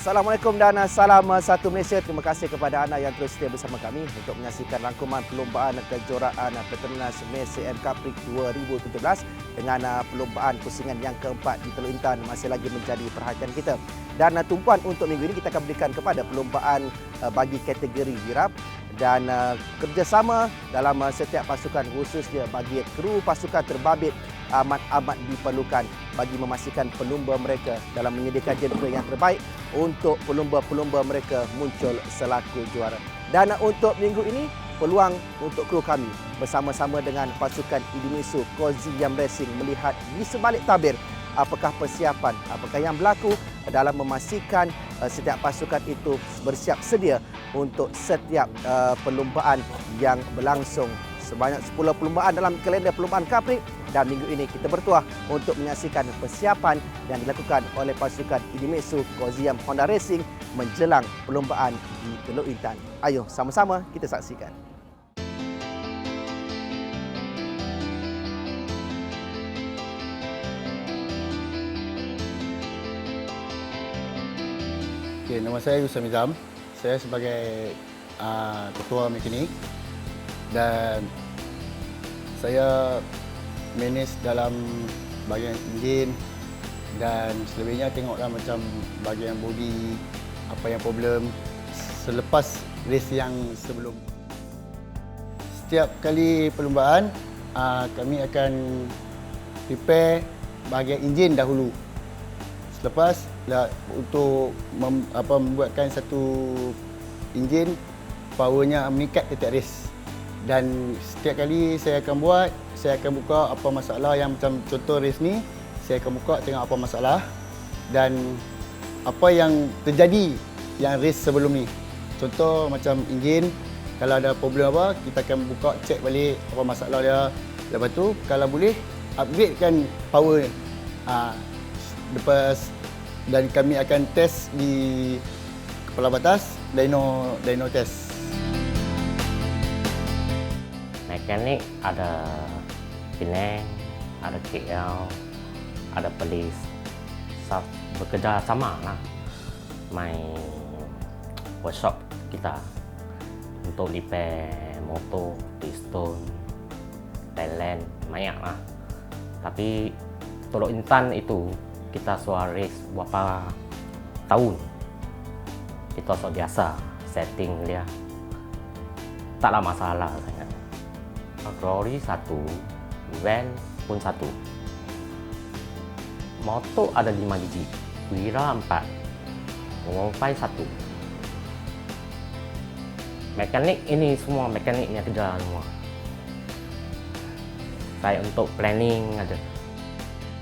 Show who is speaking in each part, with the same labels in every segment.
Speaker 1: Assalamualaikum dan salam satu Malaysia. Terima kasih kepada anda yang terus setia bersama kami untuk menyaksikan rangkuman perlombaan kejuaraan Petronas Malaysia M Capri 2017 dengan perlombaan pusingan yang keempat di Teluk Intan masih lagi menjadi perhatian kita. Dan tumpuan untuk minggu ini kita akan berikan kepada perlombaan bagi kategori wirab dan kerjasama dalam setiap pasukan, khususnya bagi kru pasukan terbabit amat diperlukan bagi memastikan pelumba mereka dalam menyediakan genre yang terbaik untuk pelumba-pelumba mereka muncul selaku juara. Dan untuk minggu ini, peluang untuk kru kami bersama-sama dengan pasukan Idemitsu Koziam Racing melihat di sebalik tabir apakah persiapan, apakah yang berlaku dalam memastikan setiap pasukan itu bersiap sedia untuk setiap perlumbaan yang berlangsung. Sebanyak 10 perlumbaan dalam kalender perlumbaan Capri, dan minggu ini kita bertuah untuk menyaksikan persiapan yang dilakukan oleh pasukan Idemitsu Koziam Honda Racing menjelang perlumbaan di Teluk Intan. Ayo sama-sama kita saksikan.
Speaker 2: Okay, nama saya Yusuf Nizam. Saya sebagai ketua mekanik dan saya manage dalam bahagian enjin dan selebihnya tengoklah macam bahagian body, apa yang problem selepas race yang sebelum. Setiap kali perlumbaan kami akan prepare bahagian enjin dahulu. Selepas untuk membuatkan satu enjin powernya meningkat setiap race. Dan setiap kali saya akan buat, saya akan buka apa masalah yang macam contoh race ni, saya akan buka tengok apa masalah dan apa yang terjadi yang race sebelum ni. Contoh macam enjin, kalau ada problem apa, kita akan buka check balik apa masalah dia. Lepas tu kalau boleh upgradekan power. Lepas dan kami akan test di kepala batas dyno test.
Speaker 3: Mekanik ada Penang, ada KL, ada Perlis. Bekerja sama lah main workshop kita untuk repair motor, piston, talent, banyak lah. Tapi Teluk Intan itu kita suara race berapa tahun. Kita sudah biasa setting dia. Taklah masalah sangat. Glory 1, van pun 1. Motor ada 5 biji, Wira 4, Mobile 1. Mekanik ini semua mekaniknya kerja semua. Saya untuk planning aja.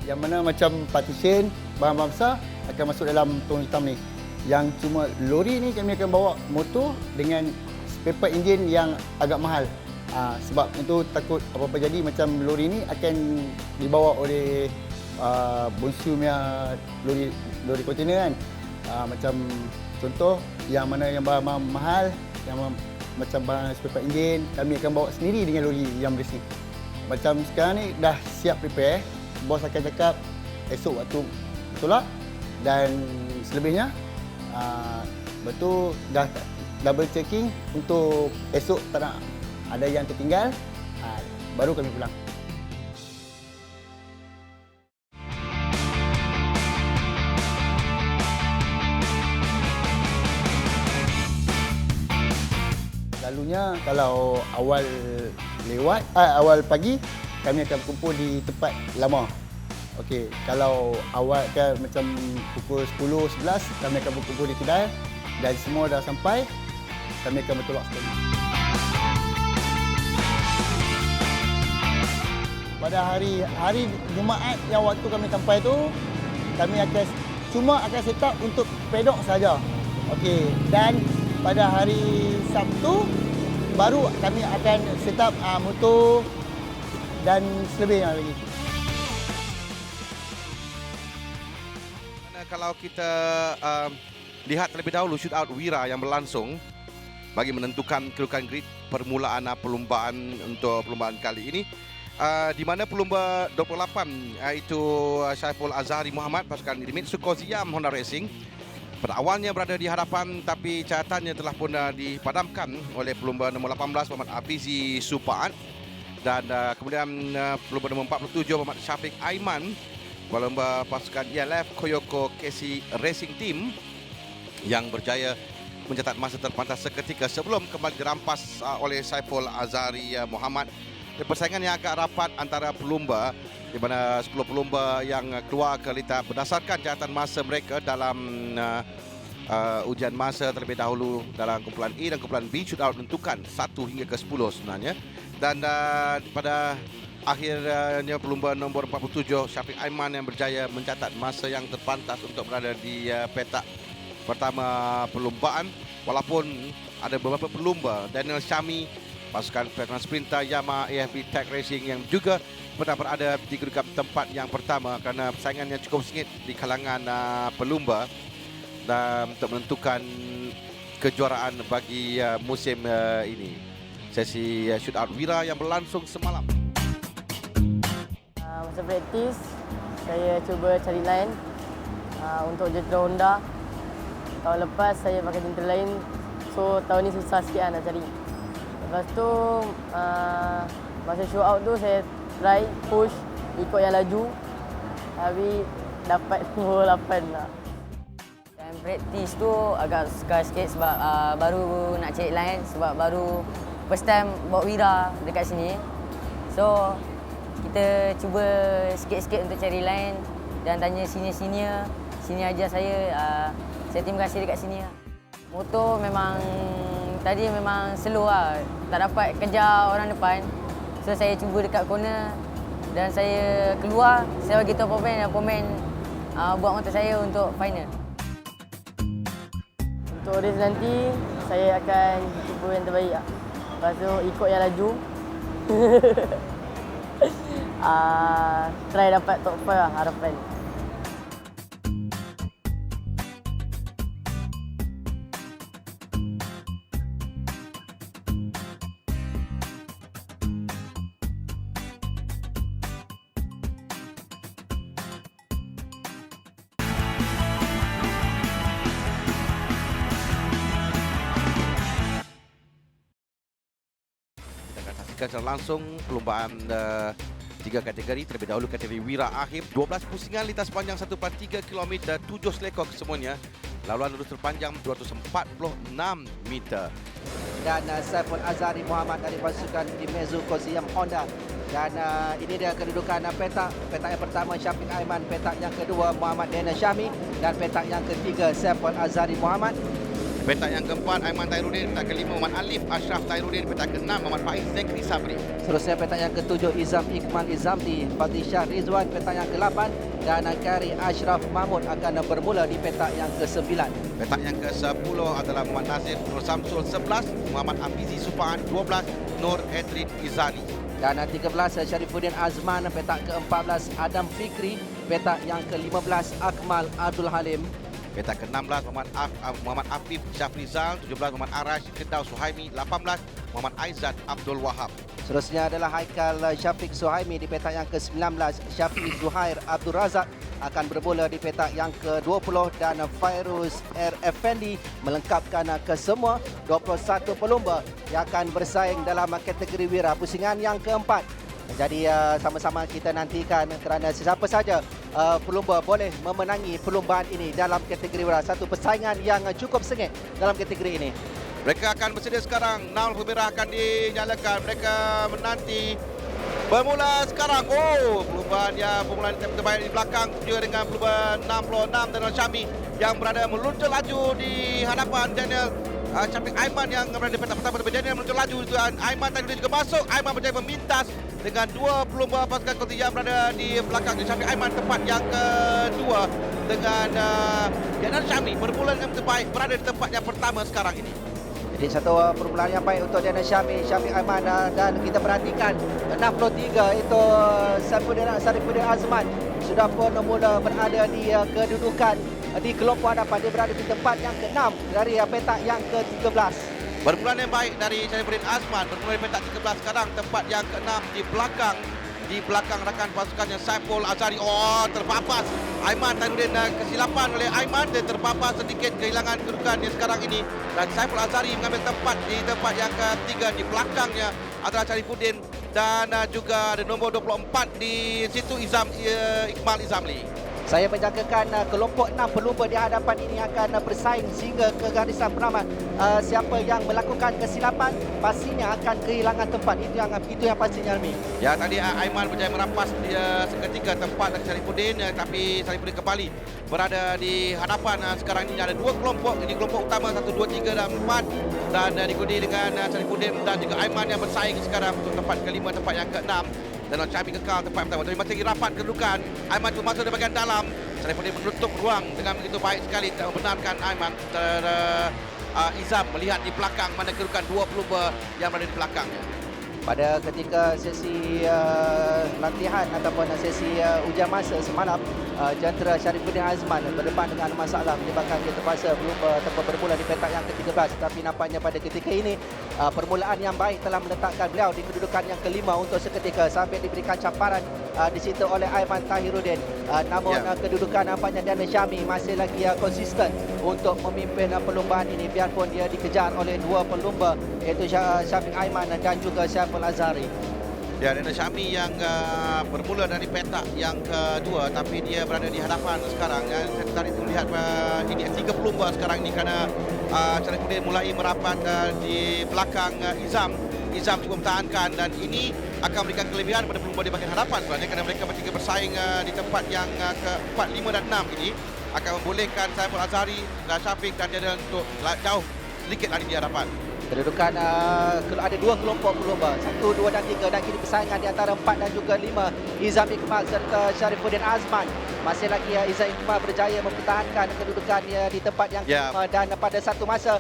Speaker 2: Yang mana macam partition, bahan-bahan besar akan masuk dalam tong hitam ni. Yang cuma lori ni kami akan bawa motor dengan spare part enjin yang agak mahal. Sebab itu takut apa-apa jadi macam lori ni akan dibawa oleh bonsu punya lori kontainer kan. Macam contoh yang mana yang barang mahal, yang macam barang spare part enjin, kami akan bawa sendiri dengan lori yang bersih. Macam sekarang ni dah siap prepare, bos akan cakap esok waktu tolak dan selebihnya betul dah double checking untuk esok tak nak ada yang tertinggal, baru kami pulang. Selalunya kalau awal awal pagi kami akan kumpul di tempat lama. Okey, kalau awal kan macam pukul 10, 11 kami akan berkumpul di kedai dan semua dah sampai, kami akan bertolak sekali. Pada hari Jumaat yang waktu kami sampai tu, kami akan set up untuk pedok saja. Okey, dan pada hari Sabtu baru kami akan set up motor dan selebihnya lagi.
Speaker 4: Kalau kita lihat terlebih dahulu shootout Wira yang berlangsung bagi menentukan kedudukan grid permulaan perlombaan untuk perlombaan kali ini. Di mana pelumba 28 iaitu Syaiful Azhari Muhammad pasukan Idemitsu Koziam Honda Racing pada awalnya berada di hadapan tapi cahatannya telah pun dipadamkan oleh pelumba nombor 18 Muhammad Afizi Supaat dan kemudian pelumba nombor 47 Muhammad Syafiq Aiman, pelumba pasukan ELF Koyoko KC Racing Team yang berjaya mencatat masa terpantas seketika sebelum kembali dirampas oleh Saiful Azari Muhammad. Persaingan yang agak rapat antara pelumba di mana 10 pelumba yang keluar ke litar berdasarkan catatan masa mereka dalam ujian masa terlebih dahulu dalam kumpulan A dan kumpulan B. Shootout menentukan 1 hingga ke 10 sebenarnya. Dan pada akhirnya pelumba nombor 47 Syafiq Aiman yang berjaya mencatat masa yang terpantas untuk berada di petak pertama perlumbaan, walaupun ada beberapa pelumba Daniel Syami pasukan veteran sprinter Yamaha AFB Tech Racing yang juga pernah berada di kedudukan tempat yang pertama kerana persaingannya cukup sengit di kalangan pelumba dan untuk menentukan kejuaraan bagi musim ini. Sesi shootout Wira yang berlangsung semalam.
Speaker 5: Masa praktis, saya cuba cari line untuk jentera Honda. Tahun lepas saya pakai jentera lain, so tahun ni susah sikit nak cari. Lepas tu masa show out tu saya try push ikut yang laju, tapi dapat nombor 8 lah.
Speaker 6: Time practice tu agak sukar sikit sebab baru nak cari line, sebab baru first time bawa Wira dekat sini. So kita cuba sikit-sikit untuk cari line dan tanya senior-senior. Senior ajar saya terima kasih dekat sini lah. Motor memang tadi memang slow lah, tak dapat kejar orang depan. So saya cuba dekat corner dan saya keluar, saya bagi tahu pemain buat motor saya untuk final.
Speaker 5: Untuk race nanti, saya akan cuba yang terbaik lah. Lepas tu ikut yang laju. Try dapat top 5 lah harapan.
Speaker 4: Secara langsung perlumbaan 3 kategori, terlebih dahulu kategori Wira Akhir. 12 pusingan lintas panjang 1.3 km, 7 selekor kesemuanya. Laluan lurus terpanjang 246 meter.
Speaker 1: Dan Saiful Azari Muhammad dari pasukan tim Mezu Koziyam Honda. Dan ini dia kedudukan petak. Petak yang pertama Syafiq Aiman, petak yang kedua Muhammad Daniel Syami dan petak yang ketiga Saiful Azari Muhammad.
Speaker 4: Petak yang keempat Aiman Tairudin, petak kelima Muhammad Alif Ashraf Tairudin, petak keenam Muhammad Faiz Zekri Sabri.
Speaker 1: Seterusnya petak yang ketujuh Izam Iqmal Izamdi, Fadli Syah Rizwan, petak yang ke-8 dan Kari Ashraf Mahmud akan bermula di petak yang ke-9.
Speaker 4: Petak yang ke-10 adalah Muhammad Nazir Nur Samsul 11, Muhammad Afizi Supaat 12, Nur Edrin Izani.
Speaker 1: Dan 13 Syarifuddin Azman, petak ke-14 Adam Fikri, petak yang ke-15 Akmal Abdul Halim.
Speaker 4: Petak ke-16 Muhammad Afif Syafrizal, 17 Muhammad Arash Kedau Suhaimi, 18 Muhammad Aizat Abdul Wahab.
Speaker 1: Seterusnya adalah Haikal Syafiq Suhaimi di petak yang ke-19, Syafiq Zuhair Abdul Razak akan bermula di petak yang ke-20 dan Fairuz R. Effendi melengkapkan kesemua 21 pelumba yang akan bersaing dalam kategori Wira pusingan yang keempat. Jadi sama-sama kita nantikan kerana sesiapa saja pelumba boleh memenangi perlumbaan ini dalam kategori Wira. Satu persaingan yang cukup sengit dalam kategori ini.
Speaker 4: Mereka akan bersedia sekarang. Naul pemerah akan dinyalakan. Mereka menanti bermula sekarang. Oh, perlumbaan yang permulaan terbaik di belakang juga dengan pelumba 66 Daniel Syami yang berada meluncur laju di hadapan Daniel Syafiq Aiman yang berada di petak pertama. Daniel meluncur laju. Aiman tadi juga masuk. Aiman berjaya memintas dengan dua pelumba pasukan Koti yang berada di belakang Syafiq Aiman, tempat yang kedua dengan Daniel Syami bermula dengan terbaik berada di tempat yang pertama sekarang ini.
Speaker 1: Jadi satu permulaan yang baik untuk Daniel Syami, Syafiq Aiman dan kita perhatikan 63 itu Syarifuddin Azman sudah pun mula berada di kedudukan di kelompok hadapan. Dia berada di tempat yang ke-6 dari petak yang ke-13.
Speaker 4: Bermula yang baik dari Syarifuddin Azman, bermula di petak 13 sekarang tempat yang ke-6 di belakang di belakang rakan pasukannya Saiful Azari. Oh, terpapas Aiman Tahirudin, kesilapan oleh Aiman, dia terpapas sedikit, kehilangan kedudukan yang sekarang ini, dan Saiful Azari mengambil tempat di tempat yang ketiga. Di belakangnya adalah Syarifuddin dan juga ada nombor 24 di situ Iqmal Izamli.
Speaker 1: Saya menjangkakan kelompok 6 pelumba di hadapan ini akan bersaing sehingga ke garisan penamat. Siapa yang melakukan kesilapan pastinya akan kehilangan tempat. Itu yang pastinya, Almi.
Speaker 4: Ya, tadi Aiman berjaya merampas seketika tempat dari Syarifuddin, tapi Syarifuddin kembali berada di hadapan. Sekarang ini ada dua kelompok. Ini kelompok utama 1, 2, 3 dan 4, dan diikuti dengan Syarifuddin dan juga Aiman yang bersaing sekarang untuk tempat kelima, tempat yang keenam. Dan Syami kekal tempat pertama. Tapi masih lagi rapat kedudukan. Aiman pun masuk di bahagian dalam. Syarifuddin menutup ruang dengan begitu baik sekali, membenarkan Aiman. Izam melihat di belakang mana kedudukan dua pelumba yang berada di belakangnya.
Speaker 1: Pada ketika sesi latihan ataupun sesi ujian masa semalam, jentera Syarifuddin Azman berdepan dengan masalah menyebabkan dia terpaksa belum bermula di petak yang ke-13. Tapi nampaknya pada ketika ini permulaan yang baik telah meletakkan beliau di kedudukan yang kelima untuk seketika sambil diberikan caparan di situ oleh Aiman Tahirudin. Namun kedudukan nampaknya Daniel Syami masih lagi konsisten untuk memimpin perlombaan ini, biarpun dia dikejar oleh dua pelumba iaitu Syafiq Aiman dan juga Saiful Azari.
Speaker 4: Ya, Daniel Syami yang bermula dari petak yang kedua, tapi dia berada di hadapan sekarang. Saya tadi melihat ini 3 pelumba sekarang ini kerana Syarifuddin mulai merapat di belakang Izam. Izam cuba mempertahankan, dan ini akan memberikan kelebihan pada pelumba di bahagian hadapan sebenarnya, kerana mereka bertiga bersaing di tempat yang ke-4, 5 dan 6 ini akan membolehkan Saiful Azari dan Syafiq dan dia untuk jauh sedikit lari di hadapan.
Speaker 1: Kedudukan ada dua kelompok pelumba, 1, 2 dan 3, dan kini persaingan di antara 4 dan juga 5. Izam Iqmal serta Syarifuddin Azman. Masih lagi Izam Iqmal berjaya mempertahankan kedudukannya di tempat yang kelima, dan pada satu masa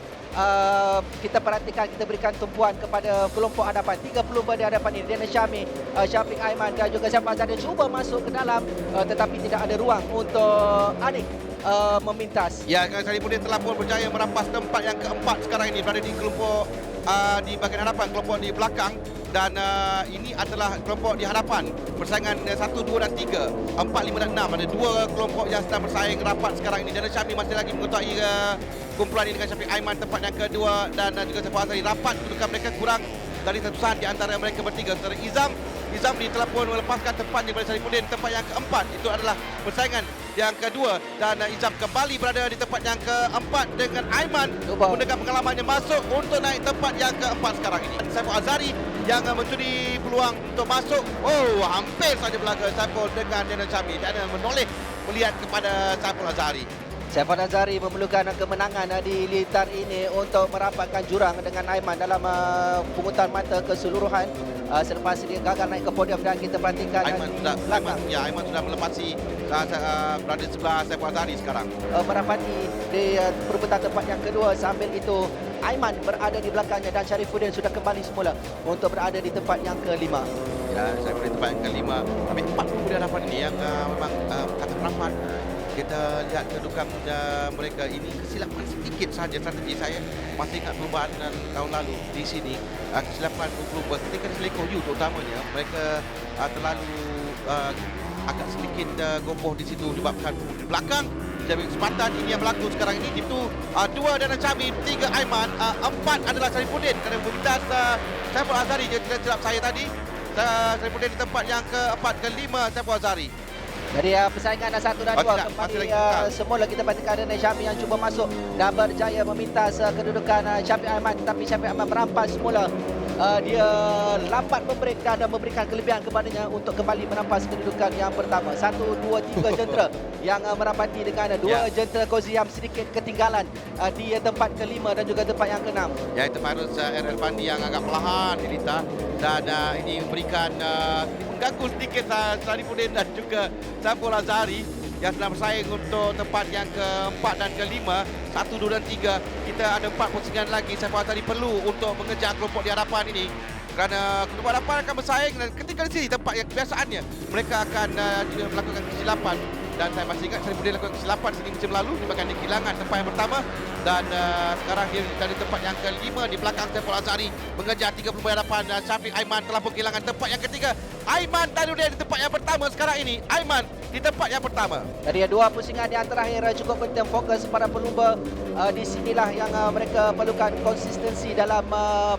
Speaker 1: kita perhatikan, kita berikan tumpuan kepada kelompok hadapan. 3 pelumba di hadapan ini, Daniel Syami, Syafiq Aiman dan juga Saiful Azari cuba masuk ke dalam, tetapi tidak ada ruang untuk Anik memintas.
Speaker 4: Ya, Syarifuddin telah pun berjaya merampas tempat yang keempat sekarang ini, berada di kelompok di bahagian hadapan, kelompok di belakang, dan ini adalah kelompok di hadapan. Persaingan 1, 2 dan 3, 4, 5 dan 6. Ada dua kelompok yang sedang bersaing rapat sekarang ini. Dan Syami masih lagi mengetuai kumpulan ini dengan Syafiq Aiman tempat yang kedua, dan juga Saiful Azari. Rapat kedudukan mereka kurang dari satusan di antara mereka bertiga. Sementara Izam telah pun melepaskan tempatnya kepada Syarifuddin tempat yang keempat. Itu adalah persaingan yang kedua, dan Izam kembali berada di tempat yang keempat dengan Aiman menggunakan pengalamannya masuk untuk naik tempat yang keempat sekarang ini. Saiful Azari yang mencuri peluang untuk masuk. Oh, hampir saja berlaga Saiful dengan Daniel Syami. Daniel menoleh melihat kepada Saiful Azari.
Speaker 1: Saiful Azari memerlukan kemenangan di litar ini untuk merapatkan jurang dengan Aiman dalam pungutan mata keseluruhan. Selepas dia gagal naik ke podium, dan kita perhatikan
Speaker 4: Aiman sudah melepasi, berada di sebelah Saiful Azari sekarang.
Speaker 1: Merapati di perebutan tempat yang kedua. Sambil itu Aiman berada di belakangnya, dan Syarifuddin sudah kembali semula untuk berada di tempat yang kelima.
Speaker 4: Ya, saya boleh tempat yang kelima. Tapi 4 pelumba di hadapan ini yang memang akan rapat. Kita lihat kedudukan mereka ini, kesilapan sedikit saja. Strategi saya masih ingat perubahan tahun lalu di sini, kesilapan pelumba ketika di Seleko U terutamanya, mereka terlalu agak sedikit gopoh di situ disebabkan di belakang. Jadi kesempatan ini yang berlaku sekarang ini, itu 2 Daniel Syami, 3 Aiman, 4 adalah Syarifuddin kerana memintas Saiful Azari. Dia tidak silap saya tadi, Syarifuddin di tempat yang keempat, kelima Saiful Azari.
Speaker 1: Jadi persaingan 1 dan 2 kembali semula. Kita perhatikan Daniel Syami yang cuba masuk dan berjaya memintas kedudukan Syafiq Aiman, tetapi Syafiq Aiman merampas semula. Dia lambat membreak dan memberikan kelebihan kepadanya untuk kembali merampas kedudukan yang pertama. 1, 2, 3 jentera yang merapati dengan 2 jentera Kozi yang sedikit ketinggalan di tempat kelima dan juga tempat yang keenam.
Speaker 4: Ya, itu harus RL Bandi yang agak perlahan Elita, dan ini memberikan mengganggu sedikit Syarifuddin dan juga Saiful Azari yang sedang bersaing untuk tempat yang keempat dan kelima. 1, 2 dan 3. Kita ada 4 pusingan lagi. Saiful Azari perlu untuk mengejar kelompok di hadapan ini, kerana kelompok hadapan akan bersaing, dan ketika di sini tempat yang kebiasaannya mereka akan melakukan kesilapan. Dan saya masih ingat Syarifuddin lakukan kesilapan sini musim lalu disebabkan dia kehilangan tempat yang pertama, dan sekarang dia dari tempat yang kelima di belakang Saiful Azari mengejar 3 pelumba hadapan. Syafiq Aiman telah pun kehilangan tempat yang ketiga. Aiman Tairuddin di tempat yang pertama sekarang ini. Aiman di tempat yang pertama.
Speaker 1: Jadi dua pusingan yang terakhir cukup penting, fokus para pelumba. Di sinilah yang mereka perlukan konsistensi dalam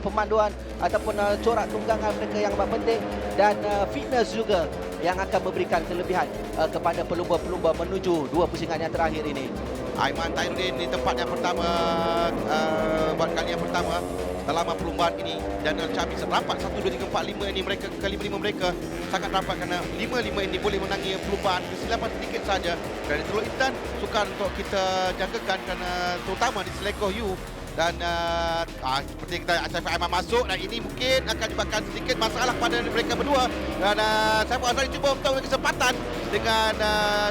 Speaker 1: pemanduan ataupun corak tunggangan mereka yang amat penting, dan fitness juga yang akan memberikan kelebihan kepada pelumba-pelumba menuju dua pusingan yang terakhir ini.
Speaker 4: Aiman Tairuddin di tempat yang pertama buat kali yang pertama dalam perlumbaan ini. Daniel Chami rapat 1, 2, 3, 4, 5 ini mereka, kelima-lima mereka sangat rapat kerana 5-5 ini boleh menangi perlumbaan. Kesilapan sedikit saja dari Teluk Intan sukar untuk kita jangkakan kerana terutama di Selangor U. Dan seperti kita Saiful Aiman masuk, dan ini mungkin akan menyebabkan sedikit masalah pada mereka berdua. Dan Saiful Azhari cuba untuk kesempatan dengan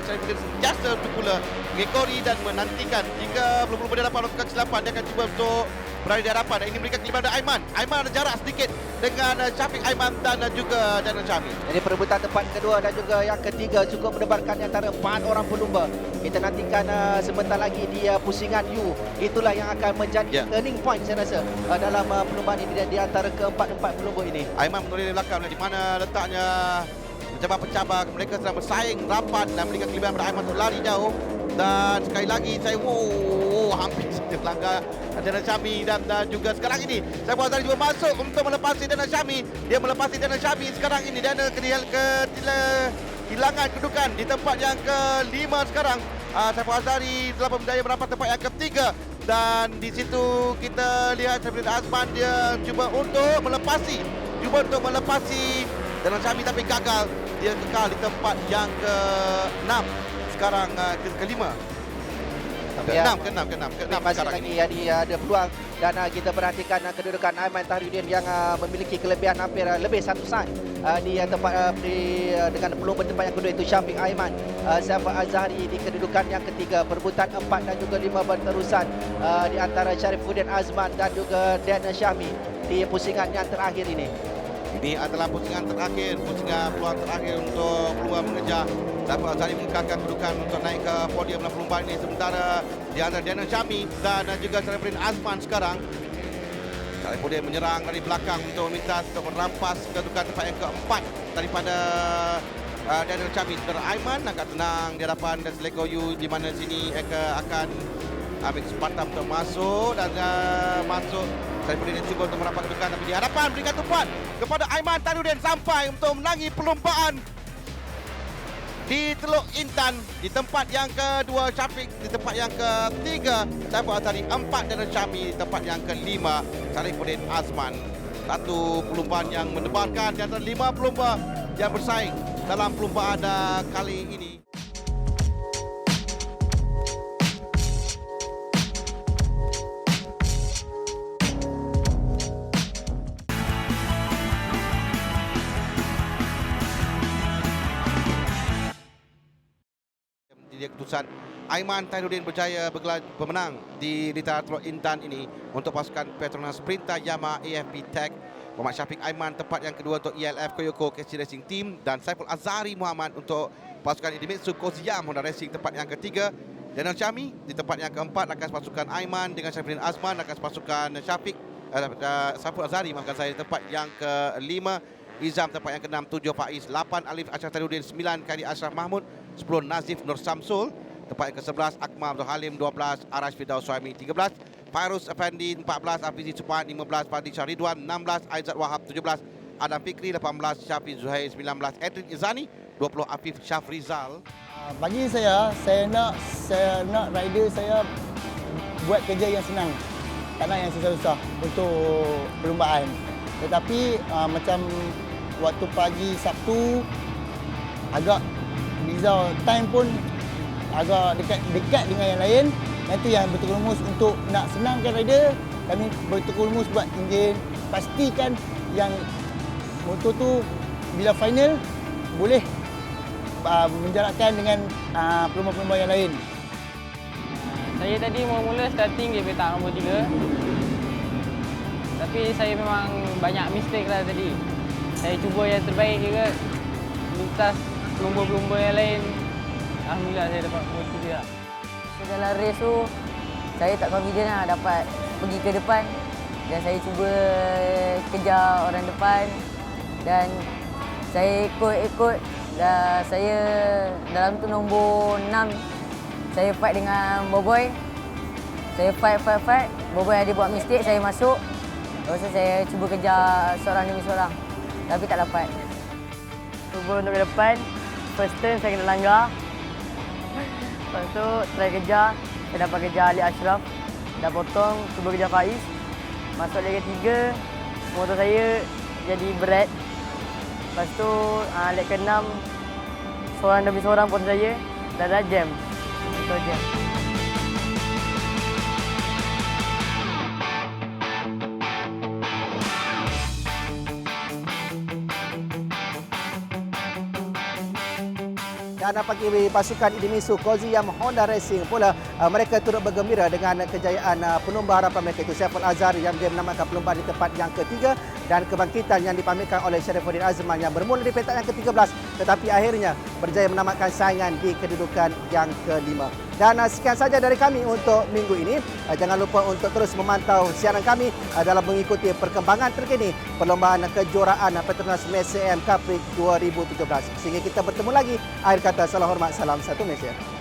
Speaker 4: Saifuddin sentiasa untuk pula mengekori dan menantikan jika belum berhadapan melakukan kesilapan, dia akan cuba untuk berada di hadapan. Dan ini memberikan kelebihan pada Aiman. Aiman ada jarak sedikit dengan Syafiq Aiman dan juga Daniel Chami.
Speaker 1: Jadi perebutan tempat kedua dan juga yang ketiga cukup mendebarkan antara 4 orang pelumba. Kita nantikan sebentar lagi di pusingan U. Itulah yang akan menjadi turning point saya rasa dalam perlumbaan ini di antara keempat-empat pelumba ini.
Speaker 4: Aiman menoleh di belakang, di mana letaknya pencabar-pencabar mereka sedang bersaing rapat dan memberikan kelebihan pada Aiman untuk lari jauh. Dan sekali lagi saya hampir saja melanggar Daniel Chami, dan juga sekarang ini Saiful Azhari juga masuk untuk melepasi Daniel Chami. Dia melepasi Daniel Chami sekarang ini. Daniel kehilangan kedudukan di tempat yang ke-5 sekarang. Saiful Azhari telah berjaya merapat tempat yang ke-3, dan di situ kita lihat Saifuddin Azman dia cuba untuk melepasi Daniel Chami tapi gagal. Dia kekal di tempat yang ke-6 sekarang, ke-5. Ke-6
Speaker 1: masih lagi ada peluang, dan kita perhatikan kedudukan Aiman Tairuddin yang memiliki kelebihan hampir lebih 1 saat di tempat dengan pelumba tempat yang kedua itu Syafiq Aiman. Saiful Azhari di kedudukan yang ketiga, perebutan 4 dan juga 5 berterusan di antara Saifuddin Azman dan juga Daniel Chami di pusingan yang terakhir ini.
Speaker 4: Ini adalah pusingan terakhir, peluang terakhir untuk peluang mengejar. Saiful Azhari mengekalkan kedudukan untuk naik ke podium dalam perlumbaan ini, sementara di antara Daniel Chami dan juga Saifuddin Azman sekarang Saifuddin menyerang dari belakang untuk meminta untuk merampas kedudukan tempat yang keempat daripada Daniel Chami. Saudara Aiman agak tenang di hadapan Selangor U, di mana sini akan ambil kesempatan untuk masuk dan masuk. Saifuddin cuba untuk merapat kedudukan, tapi di hadapan berikan tumpuan kepada Aiman Tairuddin sampai untuk menangi perlumbaan di Teluk Intan. Di tempat yang kedua Syafiq, di tempat yang ketiga Saiful Azhari, 4 Daniel Chami, di tempat yang kelima Saifuddin Azman. Satu perlumbaan yang mendebarkan di antara 5 pelumba yang bersaing dalam perlumbaan kali ini. Keputusan Aiman Tairuddin berjaya bermenang di Litara Teluk Intan ini untuk pasukan Petronas Sprinter Yamaha AFP Tech. Muhammad Syafiq Aiman tempat yang kedua untuk ELF Koyoko KC Racing Team, dan Saiful Azhari Muhammad untuk pasukan Idemitsu Koziyam Honda Racing tempat yang ketiga. Daniel Chami di tempat yang keempat akan pasukan Aiman dengan Saifuddin Azman akan pasukan Saiful Azhari di tempat yang kelima. Izam tempat yang ke-6, 7 Faiz, 8 Alif Ashraf Tairuddin, 9 Khairi Ashraf Mahmud, 10 Nazif Nur Samsul, tempat yang ke-11 Akmal Abdul Halim, 12 Arash Firdaus Suhaimi, 13 Fairuz Effendi, 14 Afizi Supan, 15 Fadli Shah Ridwan, 16 Aizat Wahab, 17 Adam Fikri, 18 Syafiq Zuhair, 19 Edrin Izani, 20 Afif Syafrizal.
Speaker 2: Bagi saya nak rider saya buat kerja yang senang. Tak nak yang susah-susah untuk perlumbaan. Tetapi macam waktu pagi Sabtu agak beza time pun agak dekat dengan yang lain. Nanti yang berterumus untuk nak senangkan rider, kami berterumus buat enjin, pastikan yang motor tu bila final boleh menjarakkan dengan pelumba-pelumba yang lain.
Speaker 5: Saya tadi mula-mula starting dia petak nombor 3. Tapi saya memang banyak mistake lah tadi. Saya cuba yang terbaik juga. Lintas pelumba-pelumba yang lain. Alhamdulillah saya dapat nombor 3 lah.
Speaker 6: Dalam race tu, saya tak confident lah dapat pergi ke depan. Dan saya cuba kejar orang depan. Dan Saya ikut dan saya dalam tu nombor 6. Saya fight dengan Boboy. Saya fight. Boboy ada buat mistake, saya masuk. Lepas tu saya cuba kejar seorang demi seorang. Tapi tak dapat.
Speaker 5: Cuba untuk ke depan. First turn saya kena langgar. Lepas tu try kejar. Saya dapat kejar Ali Ashraf. Dah potong, cuba kejar Faiz. Masuk leg ketiga. Motor saya jadi berat. Lepas tu leg ke-6. Seorang demi seorang pun saya. Dah jam. Motor jam.
Speaker 1: Dan bagi pasukan Idemitsu Koziyam Honda Racing pula, mereka turut bergembira dengan kejayaan penumba harapan mereka itu Saiful Azhar yang dia menamatkan perlombaan di tempat yang ketiga dan kebangkitan yang dipamerkan oleh Syarifuddin Azman yang bermula di peringkat yang ke-13 tetapi akhirnya berjaya menamatkan saingan di kedudukan yang ke-5. Dan sekian saja dari kami untuk minggu ini. Jangan lupa untuk terus memantau siaran kami dalam mengikuti perkembangan terkini perlombaan kejuaraan Petronas Malaysia AM Cup 2017. Sehingga kita bertemu lagi. Akhir kata, salam hormat, salam satu Malaysia.